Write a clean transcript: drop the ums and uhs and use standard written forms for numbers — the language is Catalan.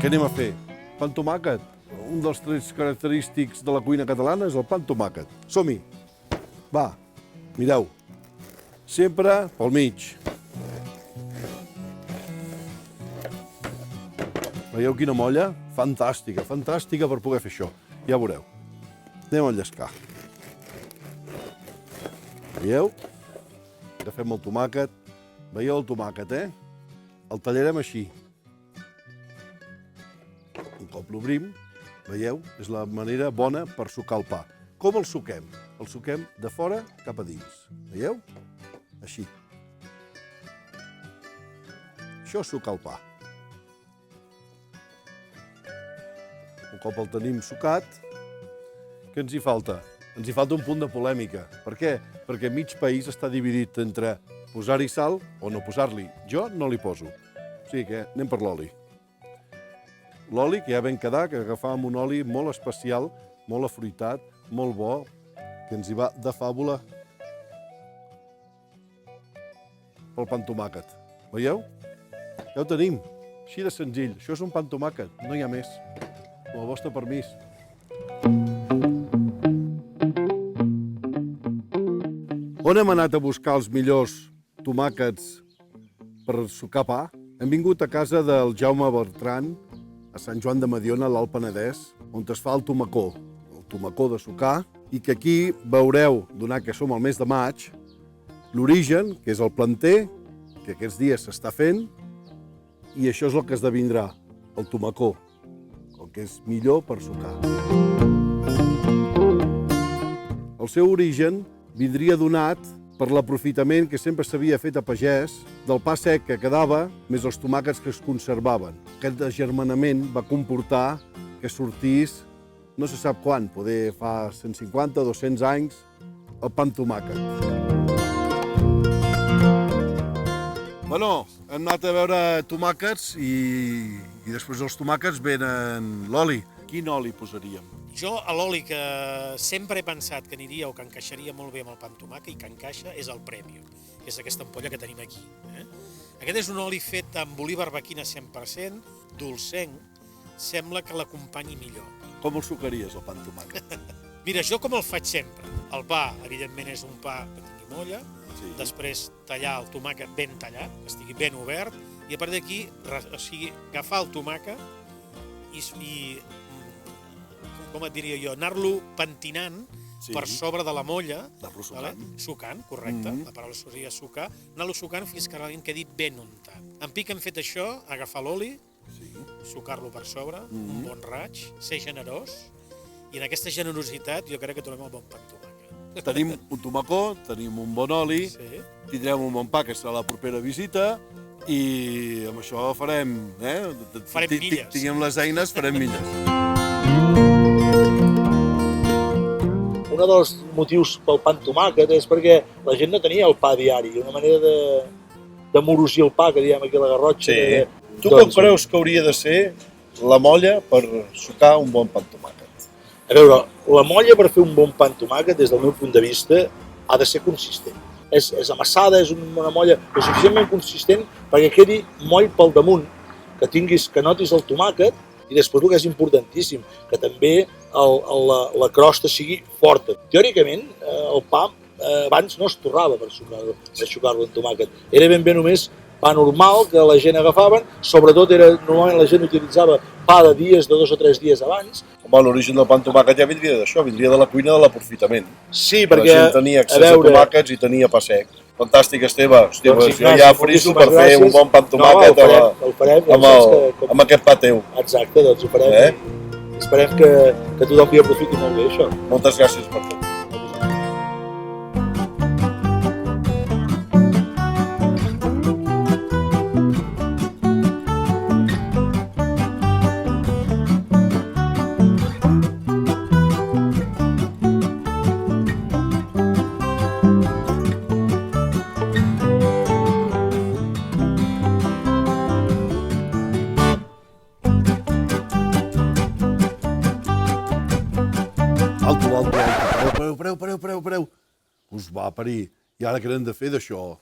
Què anem a fer? Pa amb tomàquet. Un dels trets característics de la cuina catalana és el pa amb tomàquet. Som-hi! Va, mireu. Sempre pel mig. Veieu quina molla? Fantàstica, fantàstica per poder fer això. Ja veureu. Anem a llescar. Veieu? Agafem el tomàquet. Veieu el tomàquet, El tallarem així. Un cop l'obrim, veieu? És la manera bona per sucar el pa. Com el suquem? El suquem de fora cap a dins. Veieu? Així. Això és sucar el pa. Un cop el tenim sucat, què ens hi falta? Ens hi falta un punt de polèmica. Per què? Perquè mig país està dividit entre posar-hi sal o no posar-li. Jo no li poso. O sigui que anem per l'oli. L'oli, que ja vam quedar, que agafàvem un oli molt especial, molt afruitat, molt bo, que ens hi va de fàbula pel pa amb tomàquet. Veieu? Ja ho tenim. Així de senzill. Això és un pa amb tomàquet. No hi ha més. Amb el vostre permís. On hem anat a buscar els millors tomàquets per sucar pa? Hem vingut a casa del Jaume Bertran, a Sant Joan de Mediona, a l'Alt Penedès, on es fa el tomacó de sucar, i que aquí veureu, donat que som al mes de maig, l'origen, que és el planter, que aquests dies s'està fent, i això és el que esdevindrà, el tomacó, el que és millor per sucar. El seu origen vindria donat per l'aprofitament que sempre s'havia fet a pagès del pa sec que quedava més els tomàquets que es conservaven. Aquest agermanament va comportar que sortís, no se sap quan, poder fa 150 o 200 anys, el pa amb tomàquet. Bueno, hem anat a veure tomàquets i després dels tomàquets venen l'oli. Quin oli posaríem? Jo, a l'oli que sempre he pensat que aniria o que encaixaria molt bé amb el pa amb tomàquet i que encaixa és el Premium, que és aquesta ampolla que tenim aquí. Aquest és un oli fet amb oli barbaquina 100%, dolcenc, sembla que l'acompanyi millor. Com el sucaries, el pa amb tomàquet? Mira, jo com el faig sempre. El pa, evidentment, és un pa que tingui molla, després tallar el tomàquet ben tallat, que estigui ben obert, i a partir d'aquí, agafar el tomàquet i com et diria jo, anar-lo pentinant per sobre de la molla. Anar-lo sucant. Sucant, correcte, la paraula seria sucar. Anar-lo sucant fins que realment quedi ben untat. En pic hem fet això, agafar l'oli, sucar-lo per sobre, un bon raig, ser generós, i en aquesta generositat jo crec que trobem el bon pa amb tomàquet. Tenim un tomacó, tenim un bon oli, tindrem un bon pa, que serà la propera visita, i amb això farem... Farem milles. Tinguem les eines, farem milles. Un dels motius pel pa amb tomàquet és perquè la gent no tenia el pa diari, una manera de morosir el pa, que diem aquí a la Garrotxa. Tu com creus que hauria de ser la molla per sucar un bon pa amb tomàquet? A veure, la molla per fer un bon pa amb tomàquet, des del meu punt de vista, ha de ser consistent. És amassada, és una molla suficientment consistent perquè quedi moll pel damunt, que notis el tomàquet, i després el que és importantíssim, que també la crosta sigui forta. Teòricament, el pa abans no es torrava per sucar-lo amb tomàquet. Era ben bé només pa normal que la gent agafaven, sobretot normalment la gent utilitzava pa de dies, de 2 o 3 dies abans. Home, l'origen del pa amb tomàquet ja vindria d'això, vindria de la cuina de l'aprofitament. Sí, perquè... La gent tenia accés a tomàquets i tenia pa sec. Fantàstic, Esteve. Hòstia, jo ja friso per fer un bon pa amb tomàquet amb aquest pa teu. Exacte, doncs ho farem. Esperem que tothom hi aprofiti molt bé, això. Moltes gràcies per tot. Alto. Pareu. Us va parir. I ara què n'hem de fer d'això?